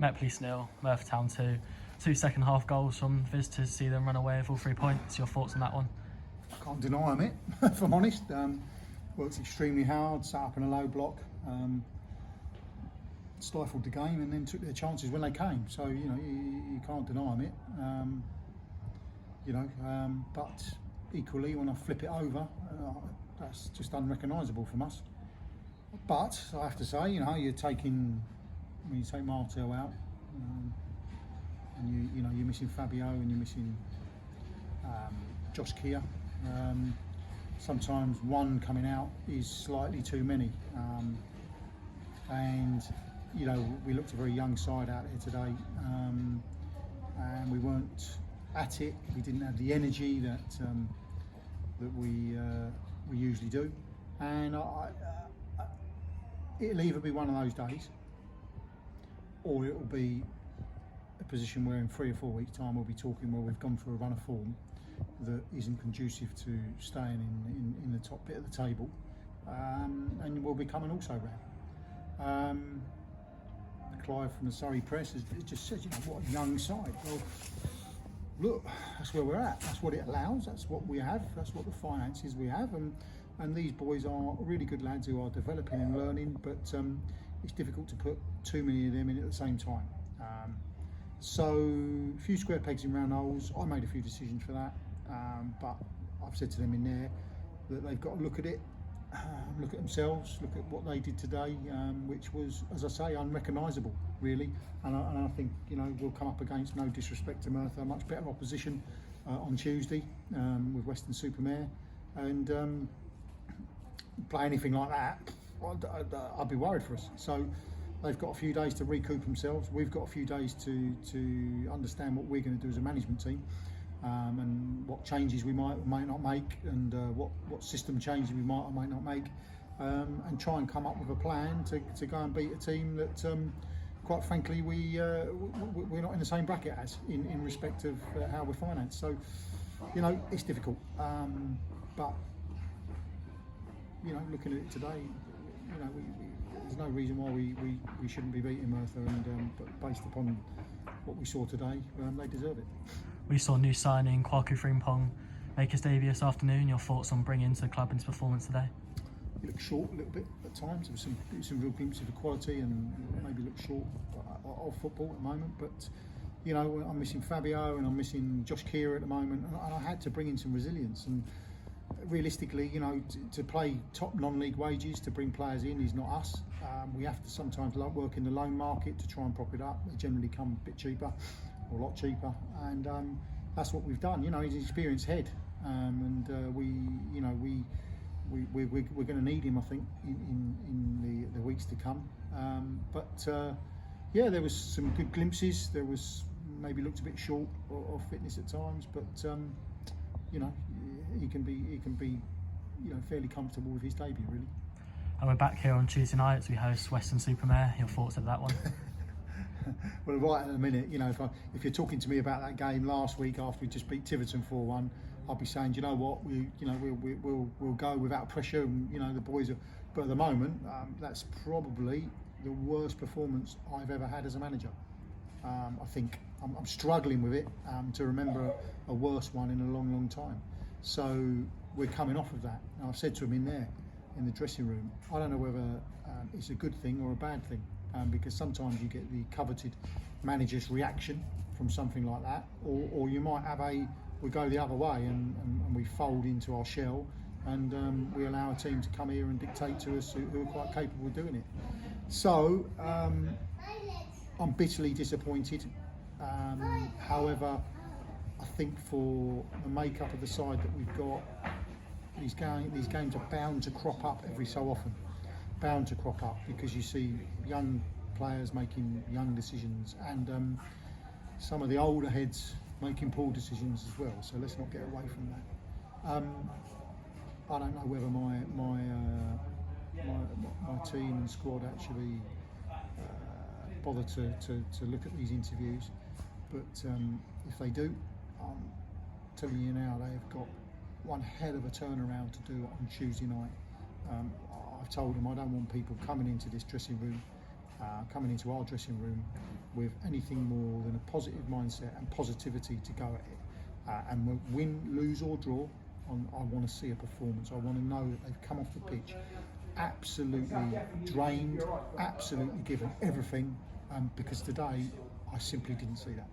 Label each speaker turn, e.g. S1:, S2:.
S1: Met Police 0, Merthyr Town 2. 2 second half goals from visitors, see them run away with all 3 points. Your thoughts on that one?
S2: I can't deny them it, if I'm honest. Worked extremely hard, sat up in a low block, stifled the game and then took their chances when they came. So, you know, you can't deny them it. But equally, when I flip it over, that's just unrecognisable from us. But I have to say, you know, when you take Merthyr out, and you're missing Fabio and you're missing Josh Keir. Sometimes one coming out is slightly too many, and you know, we looked a very young side out there today, and we weren't at it. We didn't have the energy that we usually do, and it'll either be one of those days, or it'll be a position where in 3 or 4 weeks' time we'll be talking where we've gone for a run of form that isn't conducive to staying in the top bit of the table, and we'll be coming also round. Clive from the Surrey Press has just said, you know, what a young side. Well, look, that's where we're at. That's what it allows. That's what we have. That's what the finances we have. And these boys are really good lads who are developing and learning, but it's difficult to put too many of them in at the same time. So a few square pegs in round holes. I made a few decisions for that, but I've said to them in there that they've got to look at it, look at themselves, look at what they did today, which was, as I say, unrecognisable really. And I think, you know, we'll come up against, no disrespect to Merthyr, much better opposition on Tuesday with Western-super-Mare, and play anything like that, I'd be worried for us. So they've got a few days to recoup themselves. We've got a few days to understand what we're going to do as a management team, and what changes we might or might not make, and what system changes we might or might not make, and try and come up with a plan to go and beat a team that, quite frankly, we're not in the same bracket as in respect of how we're financed. So, you know, it's difficult, but you know, looking at it today, you know, there's no reason why we shouldn't be beating Merthyr, and but based upon what we saw today, they deserve it.
S1: We saw new signing Kwaku Frimpong make his debut this afternoon. Your thoughts on bringing to the club into performance today?
S2: He looked short a little bit at times. There was some real glimpses of quality, and maybe looked short of football at the moment. But you know, I'm missing Fabio and I'm missing Josh Keir at the moment, and I had to bring in some resilience. And realistically, you know, to play top non-league wages, to bring players in is not us. We have to sometimes work in the loan market to try and prop it up. They generally come a bit cheaper, or a lot cheaper, and that's what we've done. You know, he's an experienced head, and we're going to need him, I think, in the weeks to come. Yeah, there was some good glimpses. There was maybe looked a bit short of fitness at times, but you know, he can be, you know, fairly comfortable with his debut, really.
S1: And we're back here on Tuesday night as we host Western-super-Mare. Your thoughts of that one?
S2: Well, right in a minute, you know, if you're talking to me about that game last week after we just beat Tiverton 4-1, I'll be saying, you know what, we'll go without pressure, and you know, the boys are. But at the moment, that's probably the worst performance I've ever had as a manager. I think I'm struggling with it to remember a worse one in a long, long time. So we're coming off of that. And I've said to him in there, in the dressing room, I don't know whether it's a good thing or a bad thing, because sometimes you get the coveted manager's reaction from something like that, or you might have we go the other way and we fold into our shell, and we allow a team to come here and dictate to us who are quite capable of doing it. So I'm bitterly disappointed. However, I think for the makeup of the side that we've got, these games are bound to crop up every so often. Bound to crop up, because you see young players making young decisions, and some of the older heads making poor decisions as well. So let's not get away from that. I don't know whether my team and squad actually bother to look at these interviews, but if they do, I'm telling you now, they've got one hell of a turnaround to do on Tuesday night. I've told them I don't want people coming into this dressing room, coming into our dressing room with anything more than a positive mindset and positivity to go at it. And win, lose or draw, I want to see a performance. I want to know that they've come off the pitch absolutely drained, absolutely given everything, because today I simply didn't see that.